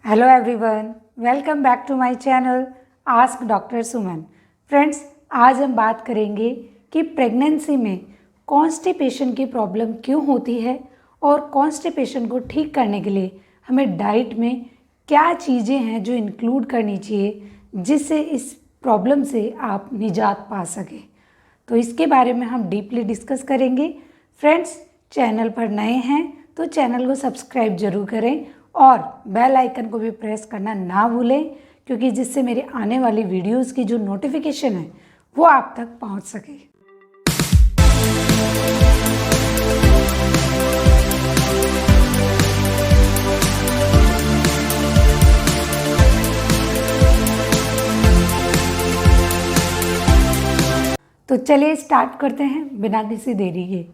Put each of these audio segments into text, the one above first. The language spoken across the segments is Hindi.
Hello everyone, welcome back to my channel ask doctor Suman. Friends, आज हम बात करेंगे कि प्रेगनेंसी में कॉन्स्टिपेशन की प्रॉब्लम क्यों होती है और कॉन्स्टिपेशन को ठीक करने के लिए हमें डाइट में क्या चीज़ें हैं जो इंक्लूड करनी चाहिए जिससे इस प्रॉब्लम से आप निजात पा सकें। तो इसके बारे में हम डीपली डिस्कस करेंगे। फ्रेंड्स, चैनल पर नए हैं तो चैनल को सब्सक्राइब जरूर करें और बेल आइकन को भी प्रेस करना ना भूलें, क्योंकि जिससे मेरे आने वाली वीडियोस की जो नोटिफिकेशन है वो आप तक पहुंच सके। तो चलिए स्टार्ट करते हैं बिना किसी देरी के।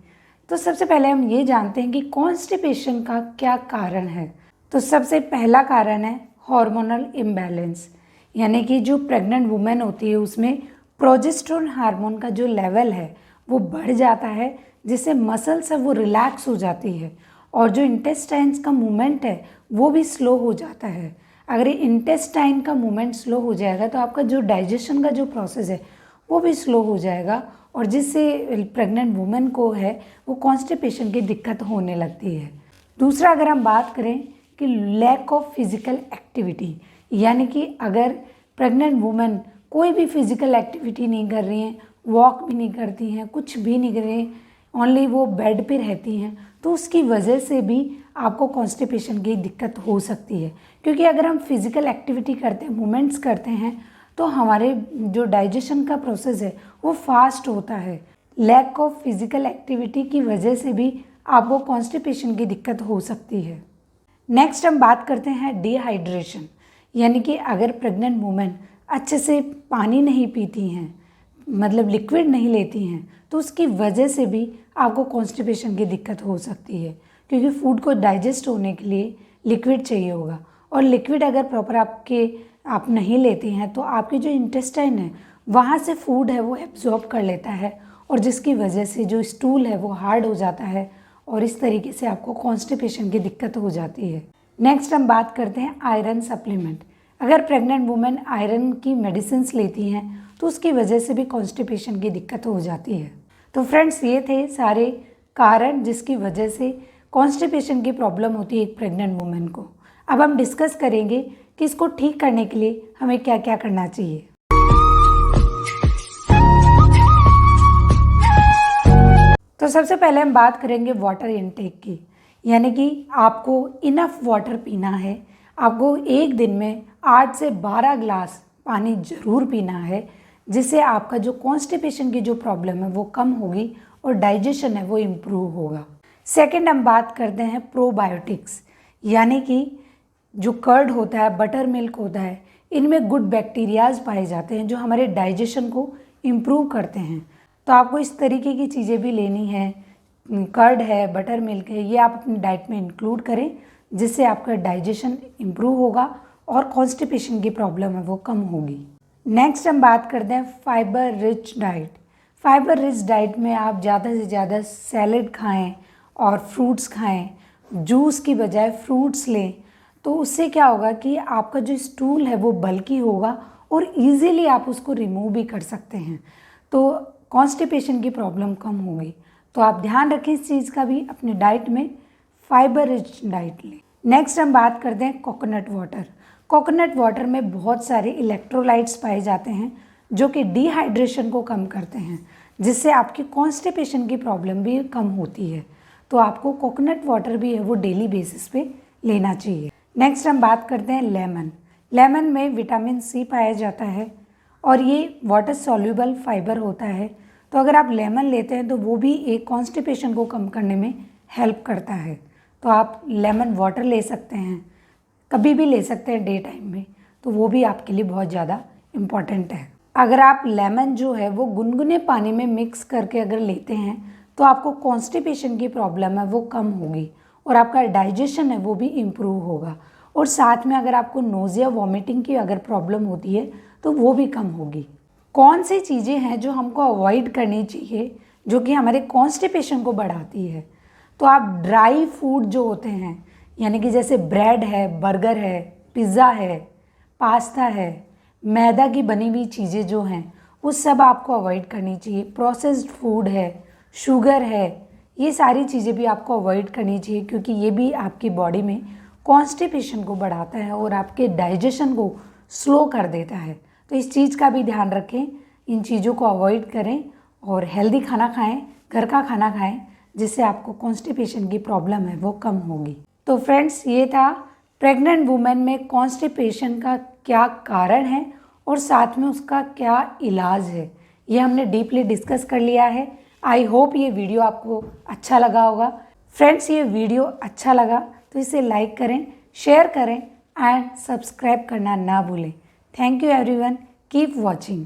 तो सबसे पहले हम ये जानते हैं कि कॉन्स्टिपेशन का क्या कारण है। तो सबसे पहला कारण है हार्मोनल इम्बैलेंस, यानी कि जो प्रेग्नेंट वुमेन होती है उसमें प्रोजेस्टेरोन हार्मोन का जो लेवल है वो बढ़ जाता है, जिससे मसल्स है वो रिलैक्स हो जाती है और जो इंटेस्टाइन्स का मूवमेंट है वो भी स्लो हो जाता है। अगर इंटेस्टाइन का मूवमेंट स्लो हो जाएगा तो आपका जो डाइजेशन का जो प्रोसेस है वो भी स्लो हो जाएगा और जिससे प्रेग्नेंट वुमेन को है वो कॉन्स्टिपेशन की दिक्कत होने लगती है। दूसरा, अगर हम बात करें कि लैक ऑफ फिजिकल एक्टिविटी, यानी कि अगर प्रेग्नेंट वुमेन कोई भी फिजिकल एक्टिविटी नहीं कर रही हैं, वॉक भी नहीं करती हैं, कुछ भी नहीं कर रही हैं, ओनली वो बेड पे रहती हैं, तो उसकी वजह से भी आपको कॉन्स्टिपेशन की दिक्कत हो सकती है। क्योंकि अगर हम फिजिकल एक्टिविटी करते हैं, मूवमेंट्स करते हैं, तो हमारे जो डाइजेशन का प्रोसेस है वो फास्ट होता है। लैक ऑफ फिजिकल एक्टिविटी की वजह से भी आपको कॉन्स्टिपेशन की दिक्कत हो सकती है। नेक्स्ट हम बात करते हैं डिहाइड्रेशन, यानी कि अगर प्रेग्नेंट वुमेन अच्छे से पानी नहीं पीती हैं, मतलब लिक्विड नहीं लेती हैं, तो उसकी वजह से भी आपको कॉन्स्टिपेशन की दिक्कत हो सकती है। क्योंकि फूड को डाइजेस्ट होने के लिए लिक्विड चाहिए होगा और लिक्विड अगर प्रॉपर आप नहीं लेते हैं तो आपकी जो इंटेस्टाइन है वहाँ से फूड है वो एब्जॉर्ब कर लेता है और जिसकी वजह से जो स्टूल है वो हार्ड हो जाता है और इस तरीके से आपको कॉन्स्टिपेशन की दिक्कत हो जाती है। नेक्स्ट हम बात करते हैं आयरन सप्लीमेंट। अगर प्रेग्नेंट वुमेन आयरन की मेडिसिन्स लेती हैं तो उसकी वजह से भी कॉन्स्टिपेशन की दिक्कत हो जाती है। तो फ्रेंड्स, ये थे सारे कारण जिसकी वजह से कॉन्स्टिपेशन की प्रॉब्लम होती है एक प्रेग्नेंट वुमेन को। अब हम डिस्कस करेंगे कि इसको ठीक करने के लिए हमें क्या क्या करना चाहिए। तो सबसे पहले हम बात करेंगे वाटर इनटेक की, यानी कि आपको इनफ वाटर पीना है। आपको एक दिन में 8 से 12 ग्लास पानी ज़रूर पीना है, जिससे आपका जो कॉन्स्टिपेशन की जो प्रॉब्लम है वो कम होगी और डाइजेशन है वो इम्प्रूव होगा। सेकंड, हम बात करते हैं प्रोबायोटिक्स, यानी कि जो कर्ड होता है, बटर मिल्क होता है, इनमें गुड बैक्टीरियाज पाए जाते हैं जो हमारे डाइजेशन को इम्प्रूव करते हैं। तो आपको इस तरीके की चीज़ें भी लेनी है, कर्ड है, बटर मिल्क है, ये आप अपनी डाइट में इंक्लूड करें, जिससे आपका डाइजेशन इम्प्रूव होगा और कॉन्स्टिपेशन की प्रॉब्लम है वो कम होगी। नेक्स्ट हम बात करते हैं fibre rich diet. Fibre rich diet में आप ज़्यादा से ज़्यादा सैलड खाएं और फ्रूट्स खाएं, जूस की बजाय फ्रूट्स लें, तो उससे क्या होगा कि आपका जो स्टूल है वो बल्की होगा और इजीली आप उसको रिमूव भी कर सकते हैं, तो कॉन्स्टिपेशन की प्रॉब्लम कम होगी। तो आप ध्यान रखें इस चीज़ का भी, अपनी डाइट में फाइबर रिच डाइट लें। नेक्स्ट हम बात करते हैं कोकोनट वाटर। कोकोनट वाटर में बहुत सारे इलेक्ट्रोलाइट्स पाए जाते हैं जो कि डिहाइड्रेशन को कम करते हैं, जिससे आपकी कॉन्स्टिपेशन की प्रॉब्लम भी कम होती है। तो आपको कोकोनट वाटर भी है वो डेली बेसिस पे लेना चाहिए। नेक्स्ट हम बात करते हैं लेमन। लेमन में विटामिन सी पाया जाता है और ये वाटर सॉल्यूबल फाइबर होता है, तो अगर आप लेमन लेते हैं तो वो भी एक कॉन्स्टिपेशन को कम करने में हेल्प करता है। तो आप लेमन वाटर ले सकते हैं, कभी भी ले सकते हैं डे टाइम में, तो वो भी आपके लिए बहुत ज़्यादा इम्पॉर्टेंट है। अगर आप लेमन जो है वो गुनगुने पानी में मिक्स करके अगर लेते हैं तो आपको कॉन्स्टिपेशन की प्रॉब्लम है वो कम होगी और आपका डाइजेशन है वो भी इम्प्रूव होगा। और साथ में अगर आपको नोज़िया वॉमिटिंग की अगर प्रॉब्लम होती है तो वो भी कम होगी। कौन सी चीज़ें हैं जो हमको अवॉइड करनी चाहिए जो कि हमारे कॉन्स्टिपेशन को बढ़ाती है? तो आप ड्राई फूड जो होते हैं, यानी कि जैसे ब्रेड है, बर्गर है, पिज़्ज़ा है, पास्ता है, मैदा की बनी हुई चीज़ें जो हैं वो सब आपको अवॉइड करनी चाहिए। प्रोसेस्ड फूड है, शुगर है, ये सारी चीज़ें भी आपको अवॉइड करनी चाहिए क्योंकि ये भी आपकी बॉडी में कॉन्स्टिपेशन को बढ़ाता है और आपके डाइजेशन को स्लो कर देता है। तो इस चीज़ का भी ध्यान रखें, इन चीज़ों को अवॉइड करें और हेल्दी खाना खाएं, घर का खाना खाएं, जिससे आपको कॉन्स्टिपेशन की प्रॉब्लम है वो कम होगी। तो फ्रेंड्स, ये था प्रेग्नेंट वुमेन में कॉन्स्टिपेशन का क्या कारण है और साथ में उसका क्या इलाज है, ये हमने डीपली डिस्कस कर लिया है। आई होप ये वीडियो आपको अच्छा लगा होगा। फ्रेंड्स, ये वीडियो अच्छा लगा तो इसे लाइक करें, शेयर करें एंड सब्सक्राइब करना ना भूलें। Thank you everyone, keep watching.